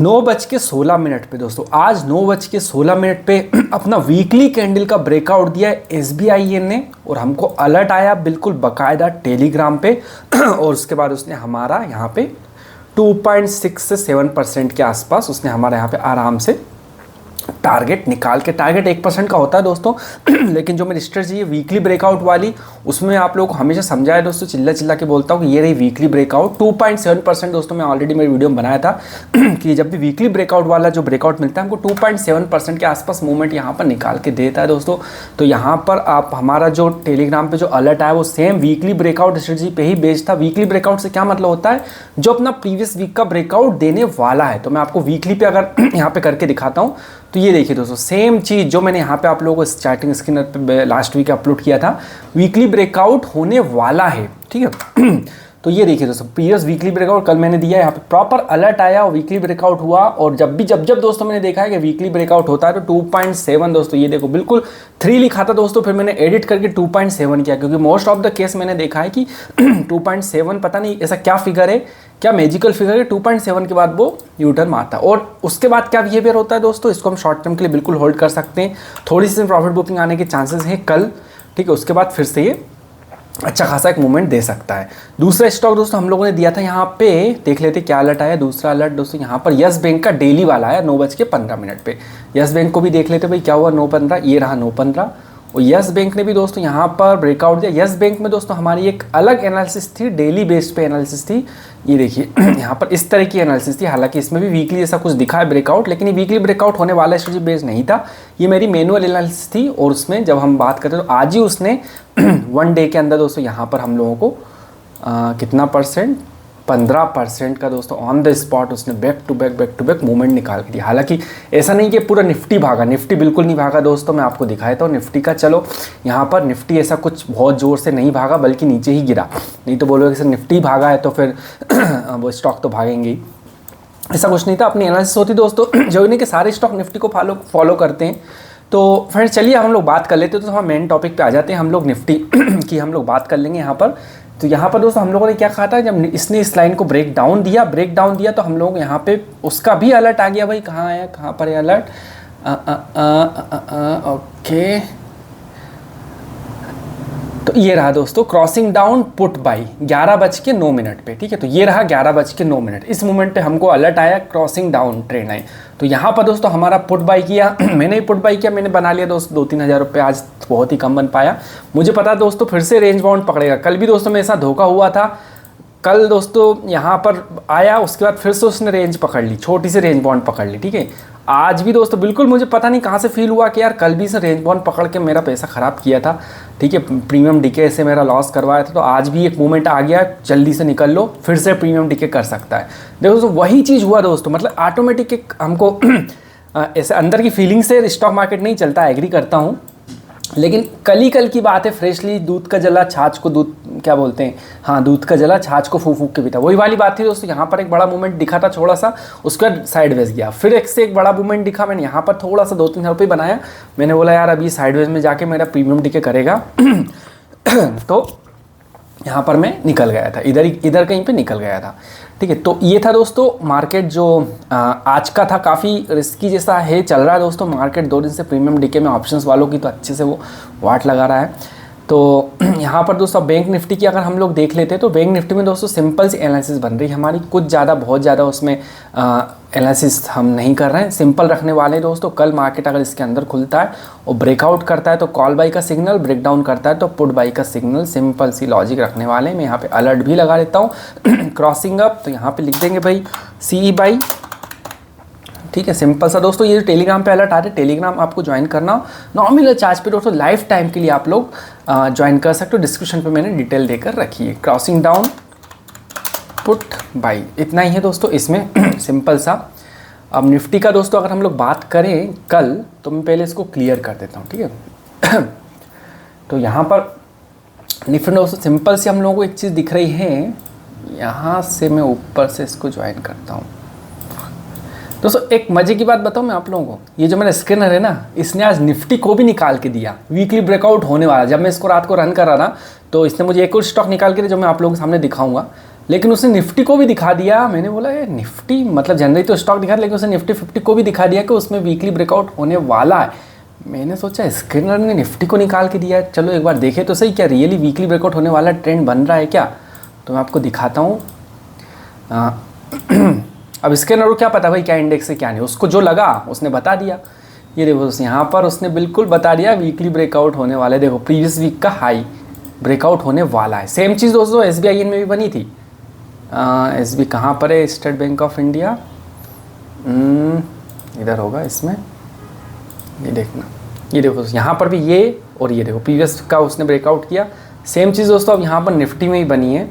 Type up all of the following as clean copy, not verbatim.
9:16 पे दोस्तों, आज 9:16 पे अपना वीकली कैंडल का ब्रेकआउट दिया है SBIN ने, और हमको अलर्ट आया बिल्कुल बाकायदा टेलीग्राम पे और उसके बाद उसने हमारा यहाँ पे 2.6 से 7% के आसपास उसने हमारे यहाँ पे आराम से टारगेट निकाल के, टारगेट 1% का होता है दोस्तों लेकिन जो मेरी स्ट्रेटजी है वीकली ब्रेकआउट वाली, उसमें आप लोगों को हमेशा समझाया दोस्तों, चिल्ला चिल्ला के बोलता हूँ कि ये रही वीकली ब्रेकआउट 2.7% दोस्तों। मैं ऑलरेडी मेरी वीडियो में बनाया था कि जब भी वीकली ब्रेकआउट वाला जो ब्रेकआउट मिलता है हमको 2.7% के आसपास मूवमेंट यहाँ पर निकाल के देता है दोस्तों। तो यहाँ पर आप हमारा जो टेलीग्राम पर जो अलर्ट आया वो सेम वीकली ब्रेकआउट स्ट्रेटजी पे ही बेस्ड था। वीकली ब्रेकआउट से क्या मतलब होता है, जो अपना प्रीवियस वीक का ब्रेकआउट देने वाला है। तो मैं आपको वीकली पे अगर यहाँ पे करके दिखाता हूँ तो ये देखिए दोस्तों, सेम चीज़ जो मैंने यहाँ पे आप लोगों को चार्टिंग स्क्रीनर पे लास्ट वीक अपलोड किया था, वीकली ब्रेकआउट होने वाला है, ठीक है तो ये देखिए दोस्तों, प्रीवियस वीकली ब्रेकआउट कल मैंने दिया, यहाँ पे प्रॉपर अलर्ट आया और वीकली ब्रेकआउट हुआ। और जब दोस्तों मैंने देखा है कि वीकली ब्रेकआउट होता है तो 2.7 दोस्तों, ये देखो बिल्कुल 3 लिखा था दोस्तों, फिर मैंने एडिट करके 2.7 किया, क्योंकि मोस्ट ऑफ द केस मैंने देखा है कि 2.7 पता नहीं ऐसा क्या फिगर है, क्या मैजिकल फिगर है, 2.7 के बाद वो यूटर्न मारता है। और उसके बाद क्या बिहेवियर होता है दोस्तों, इसको हम शॉर्ट टर्म के लिए बिल्कुल होल्ड कर सकते हैं, थोड़ी सी प्रॉफिट बुकिंग आने के चांसेस हैं कल, ठीक है। उसके बाद फिर से ये अच्छा खासा एक मूवमेंट दे सकता है। दूसरा स्टॉक दोस्तों हम लोगों ने दिया था, यहाँ पे देख लेते क्या अलर्ट आया। दूसरा अलर्ट दोस्तों यहाँ पर यस बैंक का डेली वाला आया 9:15 पे। यस बैंक को भी देख लेते भाई क्या हुआ 9:15, ये रहा 9:15। और यस बैंक ने भी दोस्तों यहाँ पर ब्रेकआउट दिया। यस बैंक में दोस्तों हमारी एक अलग एनालिसिस थी, डेली बेस्ड पे एनालिसिस थी। ये देखिए यहाँ पर इस तरह की एनालिसिस थी, हालांकि इसमें भी वीकली जैसा कुछ दिखा है ब्रेकआउट, लेकिन ये वीकली ब्रेकआउट होने वाला स्ट्रेटजी बेस्ड नहीं था, ये मेरी मैनुअल एनालिसिस थी। और उसमें जब हम बात करते तो आज ही उसने 1 डे के अंदर दोस्तों यहाँ पर हम लोगों को कितना परसेंट, 15% का दोस्तों ऑन द स्पॉट उसने बैक टू बैक मूवमेंट निकाल के दिया। हालांकि ऐसा नहीं कि पूरा निफ्टी भागा, निफ्टी बिल्कुल नहीं भागा दोस्तों, मैं आपको दिखाया था निफ्टी का। चलो यहाँ पर निफ्टी ऐसा कुछ बहुत ज़ोर से नहीं भागा, बल्कि नीचे ही गिरा। नहीं तो बोलोगे सर निफ्टी भागा है तो फिर वो स्टॉक तो भागेंगे ही, ऐसा कुछ नहीं था। अपनी एनालिसिस होती दोस्तों, जो नहीं कि सारे स्टॉक निफ्टी को फॉलो करते हैं। तो फ्रेंड्स चलिए हम लोग बात कर लेते हैं, तो हम मेन टॉपिक पे आ जाते हैं। हम लोग निफ्टी की हम लोग बात कर लेंगे यहाँ पर। तो यहाँ पर दोस्तों हम लोगों ने क्या कहा था, जब इसने इस लाइन को ब्रेक डाउन दिया तो हम लोग यहाँ पे उसका भी अलर्ट आ गया। भाई कहाँ आया, कहाँ पर है अलर्ट, ओके तो ये रहा दोस्तों, क्रॉसिंग डाउन पुट बाई 11:09 पे, ठीक है। तो ये रहा 11:09, इस मोमेंट पे हमको अलर्ट आया, क्रॉसिंग डाउन ट्रेंड आई। तो यहाँ पर दोस्तों हमारा पुट बाई किया मैंने ही पुट बाई किया, मैंने बना लिया दोस्तों 2-3 हज़ार रुपये, आज बहुत ही कम बन पाया। मुझे पता दोस्तों फिर से रेंज बाउंड पकड़ेगा। कल भी दोस्तों मेरे साथ धोखा हुआ था, कल दोस्तों यहाँ पर आया, उसके बाद फिर से उसने रेंज पकड़ ली, छोटी सी रेंज बाउंड पकड़ ली, ठीक है। आज भी दोस्तों बिल्कुल मुझे पता नहीं कहाँ से फील हुआ कि यार कल भी इसने रेंज बाउंड पकड़ के मेरा पैसा ख़राब किया था, ठीक है, प्रीमियम डीके से मेरा लॉस करवाया था। तो आज भी एक मूवमेंट आ गया, जल्दी से निकल लो, फिर से प्रीमियम डीके कर सकता है। देखो दोस्तों वही चीज़ हुआ दोस्तों, मतलब ऑटोमेटिक एक हमको ऐसे अंदर की फीलिंग से स्टॉक मार्केट नहीं चलता, एग्री करता हूँ, लेकिन कल की बात है, फ्रेशली दूध का जला छाछ को दूध क्या बोलते हैं, हाँ दूध का जला छाछ को फूक फूक के पीता, वही वाली बात थी दोस्तों। यहाँ पर एक बड़ा मूवमेंट दिखा था छोटा सा, उसके बाद साइडवेज गया, फिर एक से एक बड़ा मूवमेंट दिखा, मैंने यहाँ पर थोड़ा सा 2-3 रुपये बनाया। मैंने बोला यार अभी साइडवेज में जाके मेरा प्रीमियम डीके करेगा तो यहाँ पर मैं निकल गया था, इधर कहीं पे निकल गया था, ठीक है। तो ये था दोस्तों मार्केट जो आज का था, काफ़ी रिस्की जैसा है, चल रहा है दोस्तों मार्केट 2 दिन से। प्रीमियम डीके में ऑप्शंस वालों की तो अच्छे से वो वाट लगा रहा है। तो यहाँ पर दोस्तों बैंक निफ्टी की अगर हम लोग देख लेते हैं तो बैंक निफ्टी में दोस्तों सिंपल सी एनालिसिस बन रही है हमारी, कुछ ज़्यादा बहुत ज़्यादा उसमें एनालिसिस हम नहीं कर रहे हैं, सिंपल रखने वाले हैं दोस्तों। कल मार्केट अगर इसके अंदर खुलता है और ब्रेकआउट करता है तो कॉल बाई का सिग्नल, ब्रेक डाउन करता है तो पुट बाई का सिग्नल, सिंपल सी लॉजिक रखने वाले हैं। मैं यहाँ पे अलर्ट भी लगा देता हूँ क्रॉसिंग अप, तो यहाँ पे लिख देंगे भाई CE बाई, ठीक है, सिंपल सा दोस्तों। ये टेलीग्राम पे अलर्ट आ रहे हैं, टेलीग्राम आपको ज्वाइन करना हो नॉमिनल चार्ज पे दोस्तों, लाइफ टाइम के लिए आप लोग ज्वाइन कर सकते हो। डिस्क्रिप्शन पे मैंने डिटेल देकर रखी है। क्रॉसिंग डाउन पुट बाई, इतना ही है दोस्तों इसमें सिंपल सा। अब निफ्टी का दोस्तों अगर हम लोग बात करें कल, तो मैं पहले इसको क्लियर कर देता हूँ, ठीक है तो यहाँ पर निफ्टी दोस्तों सिंपल से हम लोगों को एक चीज़ दिख रही है, यहाँ से मैं ऊपर से इसको ज्वाइन करता हूँ दोस्तों। एक मजे की बात बताऊं मैं आप लोगों को, ये जो मेरा स्कैनर है ना, इसने आज निफ्टी को भी निकाल के दिया, वीकली ब्रेकआउट होने वाला। जब मैं इसको रात को रन कर रहा था तो इसने मुझे एक और स्टॉक निकाल के दिया जो मैं आप लोगों के सामने दिखाऊंगा। लेकिन उसने निफ्टी को भी दिखा दिया। मैंने बोला ये निफ्टी मतलब जनरली तो स्टॉक दिखा, लेकिन उसने निफ्टी 50 को भी दिखा दिया कि उसमें वीकली ब्रेकआउट होने वाला है। मैंने सोचा स्क्रीनर ने निफ्टी को निकाल के दिया है, चलो एक बार देखें तो सही क्या रियली वीकली ब्रेकआउट होने वाला ट्रेंड बन रहा है क्या। तो मैं आपको दिखाता हूँ। अब स्कैनर को क्या पता भाई क्या इंडेक्स है क्या नहीं, उसको जो लगा उसने बता दिया। ये देखो यहाँ पर उसने बिल्कुल बता दिया वीकली ब्रेकआउट होने वाला है। देखो प्रीवियस वीक का हाई ब्रेकआउट होने वाला है। सेम चीज़ दोस्तों SBI में भी बनी थी। SBI कहाँ पर है, स्टेट बैंक ऑफ इंडिया इधर होगा इसमें, ये देखना, ये देखो यहाँ पर भी ये और ये देखो प्रीवियस का उसने ब्रेकआउट किया। सेम चीज़ दोस्तों अब यहाँ पर निफ्टी में ही बनी है।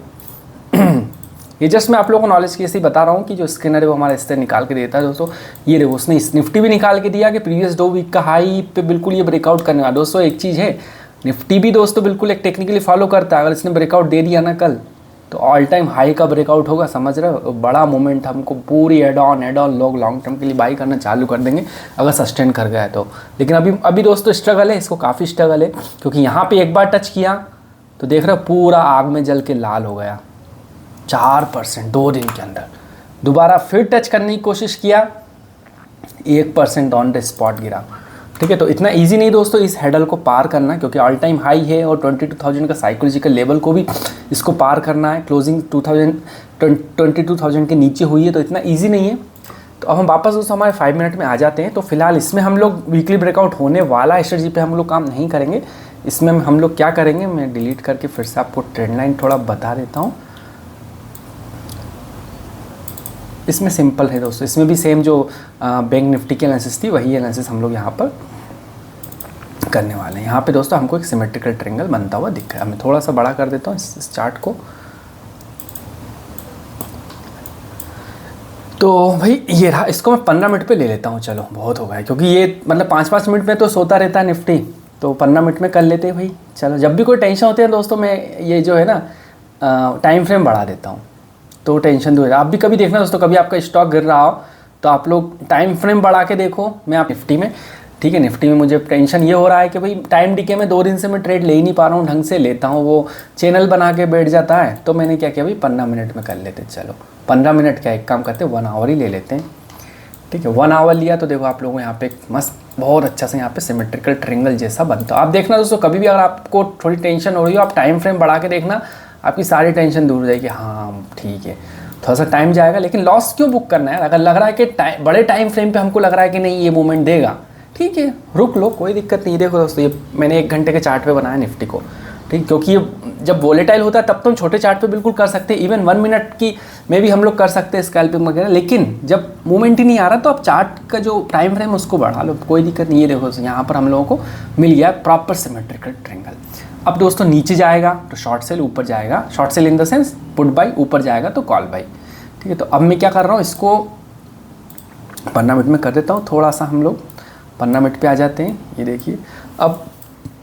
ये जस्ट मैं आप लोगों को नॉलेज के लिए बता रहा हूँ कि जो स्कैनर है वो हमारा इस तरह निकाल के देता है दोस्तों। ये देखो उसने इस निफ्टी भी निकाल के दिया कि प्रीवियस 2 वीक का हाई पे बिल्कुल ये ब्रेकआउट करने वाला। दोस्तों एक चीज़ है, निफ्टी भी दोस्तों बिल्कुल एक टेक्निकली फॉलो करता है। अगर इसने ब्रेकआउट दे दिया ना कल, तो ऑल टाइम हाई का ब्रेकआउट होगा, समझ रहे हो, बड़ा मोमेंट हमको पूरी एड ऑन लोग लॉन्ग टर्म के लिए बाई करना चालू कर देंगे अगर सस्टेन कर गया है तो। लेकिन अभी दोस्तों स्ट्रगल है, इसको काफ़ी स्ट्रगल है, क्योंकि यहाँ पे एक बार टच किया तो देख रहे हो पूरा आग में जल के लाल हो गया 4% 2 दिन के अंदर। दोबारा फिर टच करने की कोशिश किया, 1% ऑन द स्पॉट गिरा। ठीक है, तो इतना इजी नहीं दोस्तों इस हेडल को पार करना, क्योंकि ऑल टाइम हाई है और 22,000 का साइकोलॉजिकल लेवल को भी इसको पार करना है। क्लोजिंग 22,000 के नीचे हुई है, तो इतना इजी नहीं है। तो अब हम वापस दोस्तों हमारे 5 मिनट में आ जाते हैं। तो फिलहाल इसमें हम लोग वीकली ब्रेकआउट होने वाला स्ट्रेटजी पे हम लोग काम नहीं करेंगे। इसमें हम लोग क्या करेंगे, मैं डिलीट करके फिर से आपको ट्रेंड लाइन थोड़ा बता देता हूँ। इसमें सिंपल है दोस्तों, इसमें भी सेम जो बैंक निफ्टी की एनालिसिस थी वही एनालिसिस हम लोग यहाँ पर करने वाले हैं। यहाँ पे दोस्तों हमको एक सिमेट्रिकल ट्रायंगल बनता हुआ दिख रहा है। मैं थोड़ा सा बड़ा कर देता हूँ इस चार्ट को। तो भाई ये रहा, इसको मैं 15 मिनट पे ले लेता हूँ। चलो बहुत हो गया, क्योंकि ये मतलब 5-5 मिनट में तो सोता रहता है निफ्टी, तो 15 मिनट में कर लेते हैं भाई। चलो जब भी कोई टेंशन होती है दोस्तों, मैं ये जो है ना टाइम फ्रेम बढ़ा देता हूँ, तो टेंशन दूर है। आप भी कभी देखना दोस्तों, कभी आपका स्टॉक गिर रहा हो तो आप लोग टाइम फ्रेम बढ़ा के देखो। मैं आप निफ्टी में, ठीक है, निफ्टी में मुझे टेंशन ये हो रहा है कि भाई टाइम डीके में 2 दिन से मैं ट्रेड ले ही नहीं पा रहा हूँ ढंग से, लेता हूँ वो चैनल बना के बैठ जाता है। तो मैंने क्या किया भाई 15 मिनट में कर लेते। चलो 15 मिनट क्या, एक काम करते हैं 1 आवर ही ले लेते हैं। ठीक है, 1 आवर लिया तो देखो आप लोगों को यहाँ पे एक मस्त बहुत अच्छा से यहाँ पे सिमेट्रिकल ट्रायंगल जैसा बनता है। आप देखना दोस्तों, कभी भी अगर आपको थोड़ी टेंशन हो रही हो, आप टाइम फ्रेम बढ़ा के देखना, आपकी सारी टेंशन दूर हो जाएगी। हाँ ठीक है, थोड़ा सा टाइम जाएगा, लेकिन लॉस क्यों बुक करना है। अगर लग रहा है कि बड़े टाइम फ्रेम पे हमको लग रहा है कि नहीं ये मूवमेंट देगा, ठीक है रुक लो, कोई दिक्कत नहीं। देखो दोस्तों ये मैंने 1 घंटे के चार्ट पे बनाया निफ्टी को, ठीक, क्योंकि ये जब वोलेटाइल होता है तब तो हम छोटे चार्ट पे बिल्कुल कर सकते हैं, इवन 1 मिनट की में भी हम लोग कर सकते हैं स्कैल्पिंग वगैरह। लेकिन जब मूवमेंट ही नहीं आ रहा तो आप चार्ट का जो टाइम फ्रेम उसको बढ़ा लो, कोई दिक्कत नहीं है। देखो यहाँ पर हम लोगों को मिल गया प्रॉपर सिमेट्रिकल ट्रायंगल। अब दोस्तों नीचे जाएगा तो शॉर्ट सेल, ऊपर जाएगा short cell in the sense put by, ऊपर जाएगा तो कॉल बाई। ठीक है, तो अब मैं क्या कर रहा हूँ, इसको 15 मिनट में कर देता हूँ। थोड़ा सा हम लोग 15 मिनट पे आ जाते हैं। ये देखिए, अब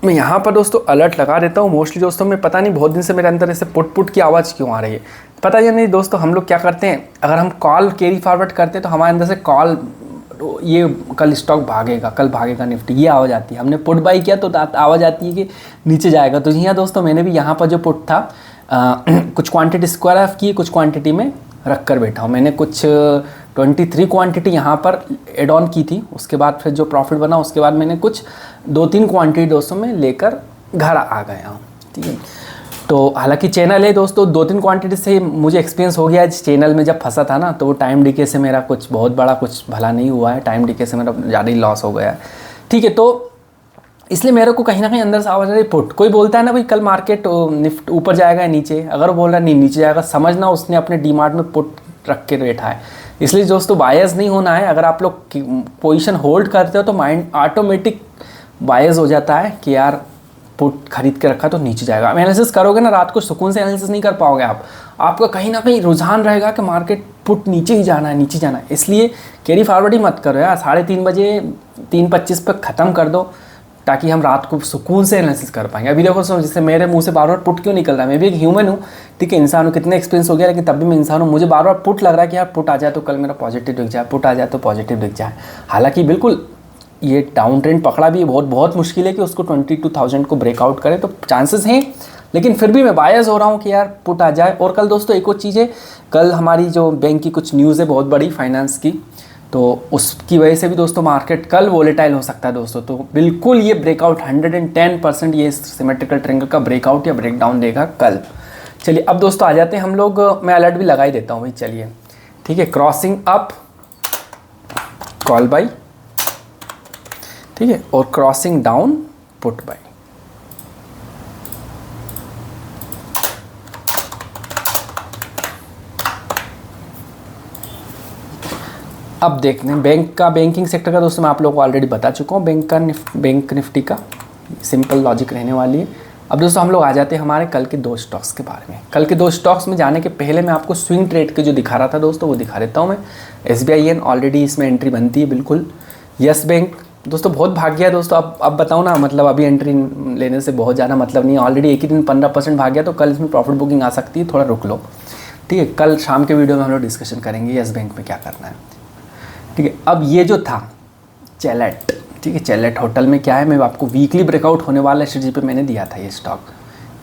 मैं यहाँ पर दोस्तों अलर्ट लगा देता हूँ। मोस्टली दोस्तों मैं पता नहीं बहुत दिन से मेरे अंदर ऐसे पुट की आवाज़ क्यों आ रही है, पता या नहीं दोस्तों। हम लोग क्या करते हैं, अगर हम कॉल कैरी फॉरवर्ड करते हैं तो हमारे अंदर से कॉल, ये कल स्टॉक भागेगा, कल भागेगा निफ्टी, ये आवाज़ आती है। हमने पुट बाई किया तो आवाज़ आती है कि नीचे जाएगा। तो यहाँ दोस्तों मैंने भी यहाँ पर जो पुट था कुछ क्वांटिटी स्क्वायर ऑफ की, कुछ क्वांटिटी में रख कर बैठा हूँ। मैंने कुछ 23 क्वांटिटी यहाँ पर एड ऑन की थी, उसके बाद फिर जो प्रॉफिट बना उसके बाद मैंने कुछ 2-3 क्वांटिटी दोस्तों में लेकर घर आ गया हूँ। ठीक है, तो हालांकि चैनल है दोस्तों, 2-3 क्वांटिटी से मुझे एक्सपीरियंस हो गया है। चैनल में जब फंसा था ना तो वो टाइम डीके से मेरा कुछ बहुत बड़ा कुछ भला नहीं हुआ है, टाइम डीके से मेरा ज़्यादा ही लॉस हो गया है। ठीक है, तो इसलिए मेरे को कहीं ना कहीं अंदर से आवाज़ आ रही पुट। कोई बोलता है ना भाई कल मार्केट निफ्ट ऊपर जाएगा या नीचे, अगर वो बोल रहा है नहीं नीचे जाएगा, समझना उसने अपने डीमार्ट में पुट रख के बैठा है। इसलिए दोस्तों बायस नहीं होना है। अगर आप लोग पोजीशन होल्ड करते हो तो माइंड ऑटोमेटिक बायस हो जाता है कि यार पुट खरीद के रखा तो नीचे जाएगा। आप एनालिसिस करोगे ना रात को, सुकून से एनालिसिस नहीं कर पाओगे आप, आपका कहीं ना कहीं रुझान रहेगा कि मार्केट पुट नीचे ही जाना है, नीचे जाना है। इसलिए कैरी फॉरवर्ड ही मत करो यार, 3:30 बजे 3:25 पर ख़त्म कर दो, ताकि हम रात को सुकून से एनालिसिस कर पाएंगे। अभी देखो जैसे मेरे मुंह से बार बार पुट क्यों निकल रहा है, मैं भी एक ह्यूमन हूँ, ठीक है, इंसान हूँ, कितने एक्सपीरियंस हो गया, लेकिन तब भी मैं इंसान हूँ। मुझे बार बार पुट लग रहा है कि यार पुट आ जाए तो कल मेरा पॉजिटिव दिख जाए, पुट आ जाए तो पॉजिटिव दिख जाए। हालांकि बिल्कुल ये डाउन ट्रेंड पकड़ा भी बहुत बहुत मुश्किल है कि उसको 22,000 को ब्रेकआउट करे, तो चांसेस हैं लेकिन फिर भी मैं बायस हो रहा हूँ कि यार पुट आ जाए। और कल दोस्तों एक और चीज़ है, कल हमारी जो बैंक की कुछ न्यूज़ है बहुत बड़ी फाइनेंस की, तो उसकी वजह से भी दोस्तों मार्केट कल वोलेटाइल हो सकता है दोस्तों। तो बिल्कुल ये ब्रेकआउट 110% ये सिमेट्रिकल ट्रायंगल का ब्रेकआउट या ब्रेकडाउन देगा कल। चलिए अब दोस्तों आ जाते हैं हम लोग, मैं अलर्ट भी लगा ही देता हूँ भाई, चलिए ठीक है। क्रॉसिंग अप कॉल बाई, ठीक है, और क्रॉसिंग डाउन पुट बाई। अब देखते हैं बैंक का, बैंकिंग सेक्टर का दोस्तों मैं आप लोगों को ऑलरेडी बता चुका हूँ, बैंक निफ्टी का सिंपल लॉजिक रहने वाली है। अब दोस्तों हम लोग आ जाते हैं हमारे कल के 2 स्टॉक्स के बारे में। कल के 2 स्टॉक्स में जाने के पहले मैं आपको स्विंग ट्रेड के जो दिखा रहा था दोस्तों वो दिखा देता हूँ मैं। SBIN ऑलरेडी इसमें एंट्री बनती है बिल्कुल। यस बैंक दोस्तों बहुत भाग गया दोस्तों, अब बताऊँ ना, मतलब अभी एंट्री लेने से बहुत ज़्यादा मतलब नहीं है, ऑलरेडी एक ही दिन 15% भाग गया, तो कल इसमें प्रॉफिट बुकिंग आ सकती है, थोड़ा रुक लो ठीक है। कल शाम के वीडियो में हम लोग डिस्कशन करेंगे यस बैंक में क्या करना है, ठीक है। अब ये जो था चैलेट, ठीक है, चैलेट होटल में क्या है, मैं आपको वीकली ब्रेकआउट होने वाला स्ट्रेटजी पे मैंने दिया था ये स्टॉक,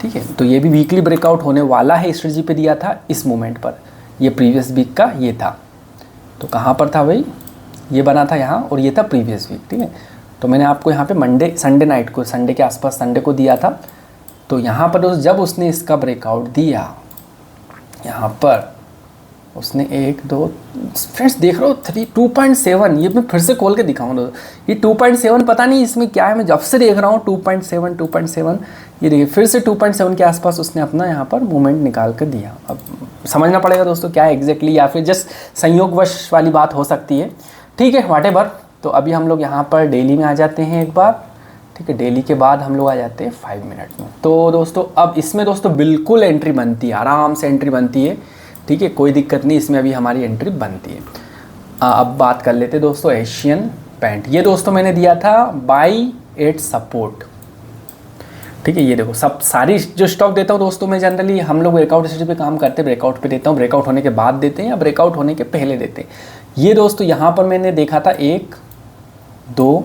ठीक है। तो ये भी वीकली ब्रेकआउट होने वाला है स्ट्रेटजी पे दिया था इस मोमेंट पर, ये प्रीवियस वीक का ये था। तो कहाँ पर था भाई, ये बना था यहाँ, और ये था प्रीवियस वीक, ठीक है। तो मैंने आपको यहाँ पे संडे नाइट को, संडे के आसपास संडे को दिया था। तो यहाँ पर जब उसने इसका ब्रेकआउट दिया, यहाँ पर उसने 1 2 फ्रेंड्स देख रहे हो 2.7, ये मैं फिर से खोल के दिखाऊँ ये 2.7, पता नहीं इसमें क्या है, मैं जब से देख रहा हूँ 2.7, ये देखिए फिर से 2.7 के आसपास उसने अपना यहाँ पर मूवमेंट निकाल कर दिया। अब समझना पड़ेगा दोस्तों क्या है एग्जैक्टली, या फिर जस्ट संयोगवश वाली बात हो सकती है, ठीक है, व्हाटएवर। तो अभी हम लोग यहाँ पर डेली में आ जाते हैं एक बार, ठीक है। डेली के बाद हम लोग आ जाते हैं 5 मिनट में। तो दोस्तों अब इसमें दोस्तों बिल्कुल एंट्री बनती है, आराम से एंट्री बनती है, ठीक है, कोई दिक्कत नहीं, इसमें अभी हमारी एंट्री बनती है। अब बात कर लेते हैं दोस्तों एशियन पेंट, ये दोस्तों मैंने दिया था बाई एट सपोर्ट, ठीक है। ये देखो सब सारी जो स्टॉक देता हूँ दोस्तों मैं जनरली, हम लोग ब्रेकआउट स्ट्रेटजी पे काम करते हैं, ब्रेकआउट पे देता हूँ, ब्रेकआउट होने के बाद देते हैं या ब्रेकआउट होने के पहले देते हैं। ये दोस्तों यहाँ पर मैंने देखा था 1 2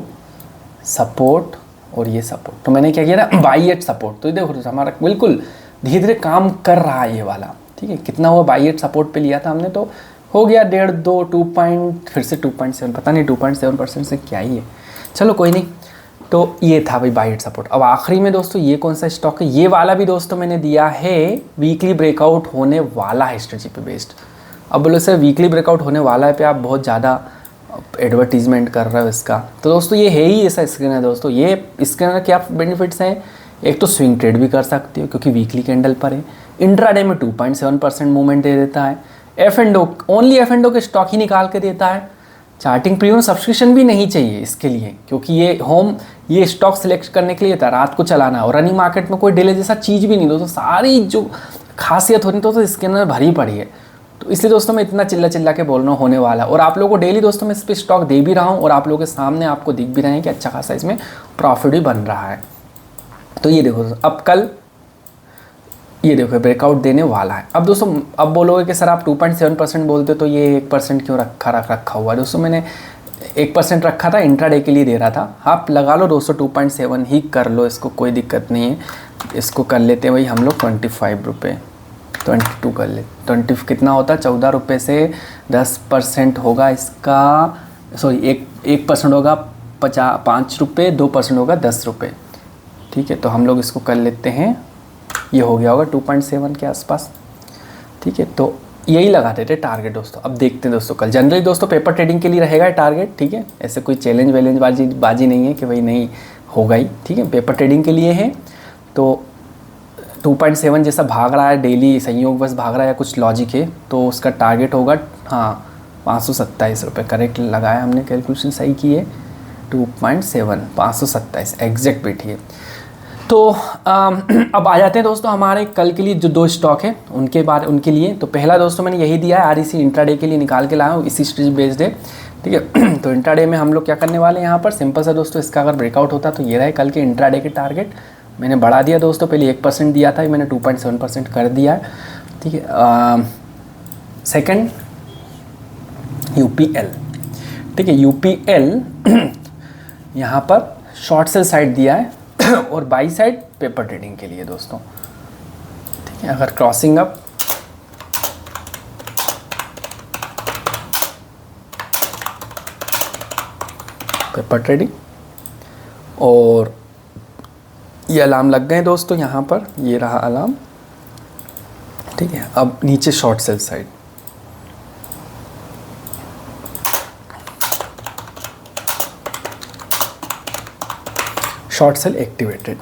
सपोर्ट और ये सपोर्ट, तो मैंने क्या किया ना बाई एट सपोर्ट। तो देखो हमारा बिल्कुल धीरे धीरे काम कर रहा है ये वाला, ठीक है। कितना हुआ, बाई एट सपोर्ट पे लिया था हमने, तो हो गया 1.5 2 2 पॉइंट, फिर से 2.7, पता नहीं 2.7% से क्या ही है, चलो कोई नहीं। तो ये था भाई बाई एट सपोर्ट। अब आखिरी में दोस्तों ये कौन सा स्टॉक है, ये वाला भी दोस्तों मैंने दिया है वीकली ब्रेकआउट होने वाला है स्ट्रेटजी पे बेस्ड। अब बोलो सर वीकली ब्रेकआउट होने वाला है पे आप बहुत ज़्यादा एडवर्टीजमेंट कर रहे हो इसका, तो दोस्तों ये है ही ऐसा स्क्रीन है दोस्तों। ये स्क्रीनर के क्या बेनिफिट्स हैं, एक तो स्विंग ट्रेड भी कर सकते हो क्योंकि वीकली कैंडल पर है, इंट्राडे में 2.7% मूवमेंट दे देता है, F&O ओनली F&O के स्टॉक ही निकाल के देता है, चार्टिंग प्रीमियम सब्सक्रिप्शन भी नहीं चाहिए इसके लिए क्योंकि ये स्टॉक सिलेक्ट करने के लिए था, रात को चलाना है, और रनिंग मार्केट में कोई डिले जैसा चीज़ भी नहीं दोस्तों, सारी जो खासियत होनी तो इसके अंदर भरी पड़ी है। तो इसलिए दोस्तों मैं इतना चिल्ला के बोल रहा हूँ होने वाला, और आप लोगों को डेली दोस्तों मैं इस पर स्टॉक दे भी रहा हूँ और आप लोगों के सामने आपको दिख भी रहे हैं कि अच्छा खासा इसमें प्रॉफिट भी बन रहा है। तो ये देखो अब कल ये देखो ब्रेकआउट देने वाला है। अब दोस्तों अब बोलोगे कि सर आप 2.7% बोलते तो ये 1% क्यों रखा हुआ है, दोस्तों मैंने 1% रखा था, इंट्राडे के लिए दे रहा था, आप लगा लो दोस्तों 2.7 ही कर लो, इसको कोई दिक्कत नहीं है। इसको कर लेते हैं भाई हम लोग 25 रुपये, 22 कर ले, 20 कितना होता है 14 रुपये से 10% होगा इसका, सॉरी 1% होगा 5 रुपये, 2% होगा 10 रुपये, ठीक है। तो हम लोग इसको कर लेते हैं, ये हो गया होगा 2.7 के आसपास, ठीक है। तो यही लगा देते टारगेट दोस्तों। अब देखते हैं दोस्तों कल, जनरली दोस्तों पेपर ट्रेडिंग के लिए रहेगा टारगेट, ठीक है, ऐसे कोई चैलेंज बाजी नहीं है कि भाई नहीं होगा ही, ठीक है, पेपर ट्रेडिंग के लिए है। तो 2.7 जैसा भाग रहा है डेली, संयोग बस भाग रहा है या कुछ लॉजिक है, तो उसका टारगेट होगा 527 रुपये, करेक्ट लगाया हमने, कैलकुलेशन सही की है, 2.7 527 एग्जैक्ट बैठी है। तो अब आ जाते हैं दोस्तों हमारे कल के लिए जो 2 स्टॉक है उनके लिए। तो पहला दोस्तों मैंने यही दिया है, REC इंट्राडे के लिए निकाल के लाया हूँ, इसी स्ट्रेटजी बेस्ड है, ठीक है। तो इंट्राडे में हम लोग क्या करने वाले हैं यहाँ पर, सिंपल सा दोस्तों, इसका अगर ब्रेकआउट होता तो ये रहे कल के इंट्राडे के टारगेट, मैंने बढ़ा दिया दोस्तों, पहले 1% दिया था, मैंने 2.7% कर दिया है, ठीक है। सेकंड UPL, ठीक है, UPL यहाँ पर शॉर्ट सेल साइड दिया है और बाई साइड पेपर ट्रेडिंग के लिए दोस्तों, अगर क्रॉसिंग अप, पेपर ट्रेडिंग, और ये अलार्म लग गए दोस्तों यहाँ पर, ये रहा अलार्म, ठीक है। अब नीचे short sell side, short cell activated.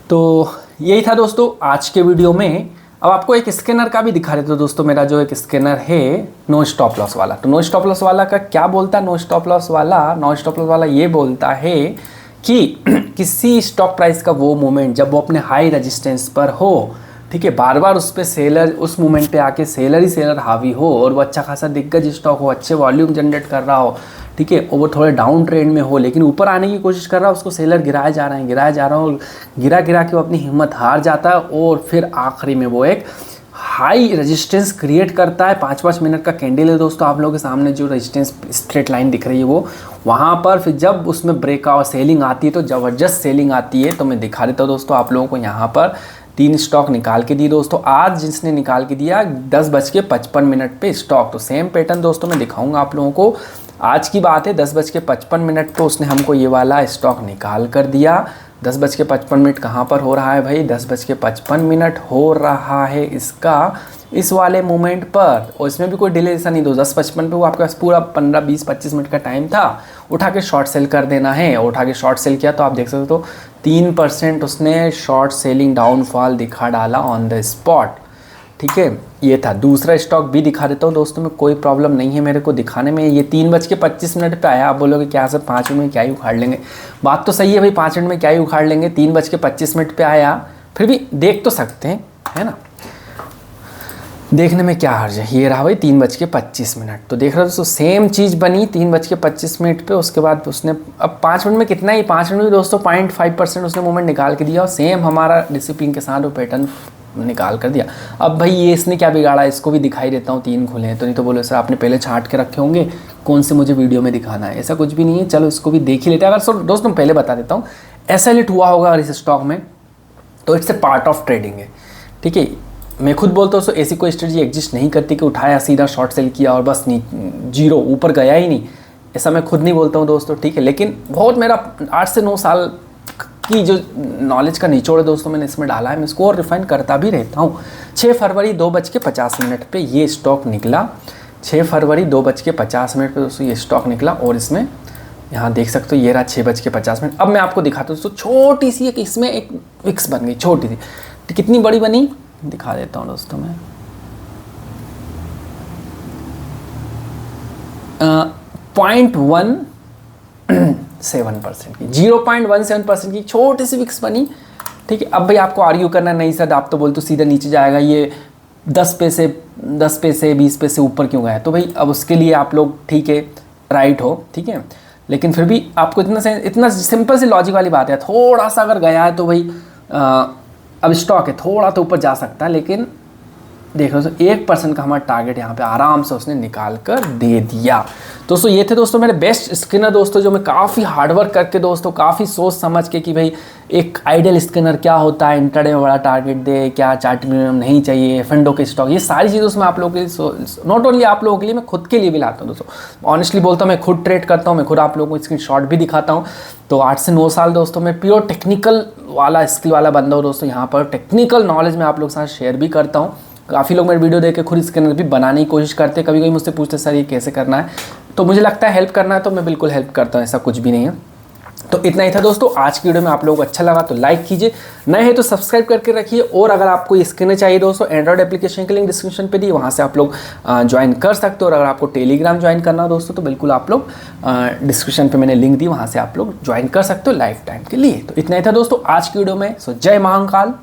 तो यही था दोस्तों आज के वीडियो में। अब आपको एक स्कैनर का भी दिखा देता हूँ दोस्तों। मेरा जो एक स्कैनर है नो स्टॉप लॉस वाला, तो नो स्टॉप लॉस वाला का क्या बोलता है, नो स्टॉप लॉस वाला ये बोलता है कि किसी स्टॉक प्राइस का वो मोमेंट जब वो अपने हाई रेजिस्टेंस पर हो, ठीक है, बार बार उस पर सेलर, उस मोमेंट पे आके सेलर ही सेलर हावी हो, और वो अच्छा खासा दिग्गज स्टॉक हो, अच्छे वॉल्यूम जनरेट कर रहा हो, ठीक है, और वो थोड़े डाउन ट्रेंड में हो, लेकिन ऊपर आने की कोशिश कर रहा है, उसको सेलर गिराया जा रहा है, और गिरा के वो अपनी हिम्मत हार जाता है, और फिर आखिरी में वो एक हाई रेजिस्टेंस क्रिएट करता है। 5-5 मिनट का कैंडल है दोस्तों, आप लोगों के सामने जो रेजिस्टेंस स्ट्रेट लाइन दिख रही है वो, वहाँ पर फिर जब उसमें ब्रेकआउट सेलिंग आती है तो ज़बरदस्त सेलिंग आती है। तो मैं दिखा देता हूँ दोस्तों आप लोगों को, यहाँ पर 3 स्टॉक निकाल के दिए दोस्तों। आज जिसने निकाल के दिया 10:55 पे स्टॉक, तो सेम पैटर्न दोस्तों मैं दिखाऊंगा आप लोगों को। आज की बात है, 10:55 पे उसने हमको ये वाला स्टॉक निकाल कर दिया। 10:55 कहाँ पर हो रहा है भाई, 10:55 हो रहा है इसका इस वाले मोमेंट पर, और इसमें भी कोई डिले ऐसा नहीं। 10:55 पे वो आपके पास पूरा 15-20-25 मिनट का टाइम था, उठा के शॉर्ट सेल कर देना है, और उठा के शॉर्ट सेल किया तो आप देख सकते हो 3% उसने शॉर्ट सेलिंग डाउनफॉल दिखा डाला ऑन द स्पॉट, ठीक है। ये था। दूसरा स्टॉक भी दिखा देता हूँ दोस्तों में, कोई प्रॉब्लम नहीं है मेरे को दिखाने में। ये 3:25 पे आया। आप बोलोगे क्या सर 5 मिनट में क्या ही उखाड़ लेंगे, बात तो सही है भाई, 5 मिनट में क्या ही उखाड़ लेंगे। 3:25 पे आया, फिर भी देख तो सकते हैं, है ना, देखने में क्या हर्ज है। ये रहा भाई 3:25, तो देख रहे हो दोस्तों सेम चीज़ बनी 3:25 पे। उसके बाद उसने अब 5 मिनट में कितना ही, 5 मिनट में दोस्तों 0.5% उसने मूवमेंट निकाल के दिया, और सेम हमारा डिसिप्लिन के साथ वो पैटर्न निकाल कर दिया। अब भाई ये इसने क्या बिगाड़ा, इसको भी दिखाई देता हूँ, 3 खुले हैं तो, नहीं तो बोलो सर आपने पहले छांट के रखे होंगे, कौन से मुझे वीडियो में दिखाना है, ऐसा कुछ भी नहीं है। चलो इसको भी देख ही लेते हैं। अगर सर दोस्तों पहले बता देता हूँ, ऐसा लिट हुआ होगा अगर इस स्टॉक में, तो it's a part of trading है, ठीक है। मैं खुद बोलता हूँ ऐसी कोई स्ट्रेटजी एग्जिस्ट नहीं करती कि उठाया सीधा शॉर्ट सेल किया और बस जीरो, ऊपर गया ही नहीं, ऐसा मैं खुद नहीं बोलता हूँ दोस्तों, ठीक है। लेकिन बहुत मेरा 8 से 9 साल की जो नॉलेज का निचोड़ है दोस्तों मैंने इसमें डाला है, मैं इसको और रिफाइन करता भी रहता हूँ। 6 फरवरी 2:50 पे ये स्टॉक निकला, 6 फरवरी 2:50 पे दोस्तों ये स्टॉक निकला, और इसमें यहाँ देख सकते हो ये रहा 6:50। अब मैं आपको दिखाता हूँ दोस्तों, छोटी सी एक इसमें एक विक्स बन गई, छोटी सी, तो कितनी बड़ी बनी दिखा देता हूँ दोस्तों मैं। 0.17% की, 0.17% की छोटी सी विक्स बनी, ठीक है। अब भाई आपको आर्ग्यू करना नहीं सर, आप तो बोलते हो सीधा नीचे जाएगा, ये 10 पैसे 20 पैसे ऊपर क्यों गया, तो भाई अब उसके लिए आप लोग ठीक है राइट हो, ठीक है, लेकिन फिर भी आपको इतना सिंपल सी लॉजिक वाली बात है, थोड़ा सा अगर गया है तो भाई अब स्टॉक है थोड़ा तो ऊपर जा सकता है, लेकिन देख रहे हो 1% का हमारा टारगेट यहाँ पे आराम से उसने निकाल कर दे दिया। दोस्तों ये थे दोस्तों मेरे बेस्ट स्कैनर दोस्तों, जो मैं काफ़ी हार्डवर्क करके दोस्तों, काफ़ी सोच समझ के कि भाई एक आइडियल स्कैनर क्या होता है, इंट्राडे में बड़ा टारगेट दे, क्या चार्ट मिनिमम नहीं चाहिए, फंडों के स्टॉक, ये सारी चीज़ें उसमें आप लोगों के लिए, नॉट ओनली आप लोगों के लिए, मैं खुद के लिए भी लाता हूँ दोस्तों। ऑनेस्टली बोलता हूँ, मैं खुद ट्रेड करता हूँ, मैं खुद आप लोगों को स्क्रीन शॉट भी दिखाता हूँ। तो 8 से 9 साल दोस्तों मैं प्योर टेक्निकल वाला स्किल वाला बंदा हूँ दोस्तों। यहाँ पर टेक्निकल नॉलेज मैं आप लोगों के साथ शेयर भी करता हूँ। काफ़ी लोग मेरे वीडियो देख के खुद स्कैनर भी बनाने की कोशिश करते हैं, कभी कभी मुझसे पूछते सर ये कैसे करना है, तो मुझे लगता है हेल्प करना है तो मैं बिल्कुल हेल्प करता हूँ, ऐसा कुछ भी नहीं है। तो इतना ही था दोस्तों आज की वीडियो में। आप लोगों को अच्छा लगा तो लाइक कीजिए, नए हैं तो सब्सक्राइब करके रखिए, और अगर आपको ये स्कैनर चाहिए दोस्तों, एंड्रॉइड एप्लीकेशन के लिंक डिस्क्रिप्शन पे दी, वहाँ से आप लोग ज्वाइन कर सकते हो। और अगर आपको टेलीग्राम ज्वाइन करना हो दोस्तों, तो बिल्कुल आप लोग डिस्क्रिप्शन पे मैंने लिंक दी, वहाँ से आप लोग ज्वाइन कर सकते हो लाइफ टाइम के लिए। तो इतना ही था दोस्तों आज की वीडियो में। सो जय महाकाल।